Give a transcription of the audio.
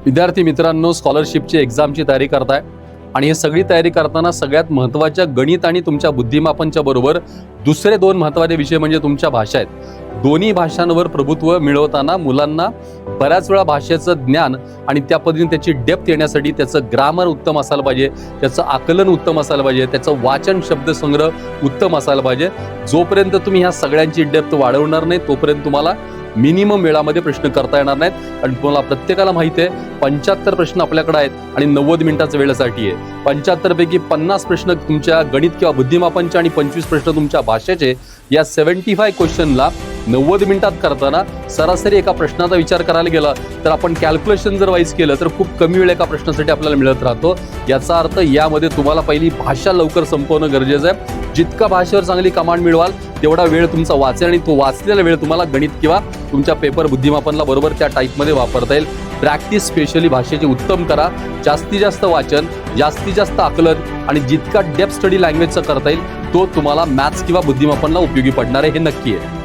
विद्यार्थी मित्रांनो, स्कॉलरशिपची एक्झामची तयारी करताय आणि हे सगळी तयारी करताना सगळ्यात महत्त्वाच्या गणित आणि तुमच्या बुद्धिमापनच्या बरोबर दुसरे दोन महत्त्वाचे विषय म्हणजे तुमच्या भाषा आहेत. दोन्ही भाषांवर प्रभुत्व मिळवताना मुलांना बऱ्याच वेळा भाषेचं ज्ञान आणि त्या पद्धतीने त्याची डेप्थ येण्यासाठी त्याचं ग्रामर उत्तम असायला पाहिजे, त्याचं आकलन उत्तम असायला पाहिजे, त्याचं वाचन शब्दसंग्रह उत्तम असायला पाहिजे. जोपर्यंत तुम्ही ह्या सगळ्यांची डेप्थ वाढवणार नाही तोपर्यंत तुम्हाला मिनिमम वेळामध्ये प्रश्न करता येणार नाहीत. आणि तुम्हाला प्रत्येकाला माहिती आहे 75 प्रश्न आपल्याकडे आहेत आणि 90 मिनिटाच्या वेळेसाठी आहे. 75 पैकी 50 प्रश्न तुमच्या गणित किंवा बुद्धिमापनचे आणि 25 प्रश्न तुमच्या भाषेचे. या 75 क्वेश्चनला 90 मिनिटात करताना सरासरी एका प्रश्नाचा विचार करायला गेला तर आपण कॅल्क्युलेशन जर वाईज केलं तर खूप कमी वेळ एका प्रश्नासाठी आपल्याला मिळत राहतो. याचा अर्थ यामध्ये तुम्हाला पहिली भाषा लवकर संपवणं गरजेचं आहे. जितका भाषेवर चांगली कमांड मिळवाल तेवढा वेळ तुमचा वाचेल आणि तो वाचलेला वेळ तुम्हाला गणित किंवा तुमच्या पेपर बुद्धिमापनला बरोबर त्या टाईपमध्ये वापरता येईल. प्रॅक्टिस स्पेशली भाषेची उत्तम करा. जास्तीत जास्त वाचन, जास्तीत जास्त आकलन आणि जितका डेप्थ स्टडी लँग्वेजचा करता येईल तो तुम्हाला मॅथ्स किंवा बुद्धिमापनला उपयोगी पडणार आहे, हे नक्की आहे.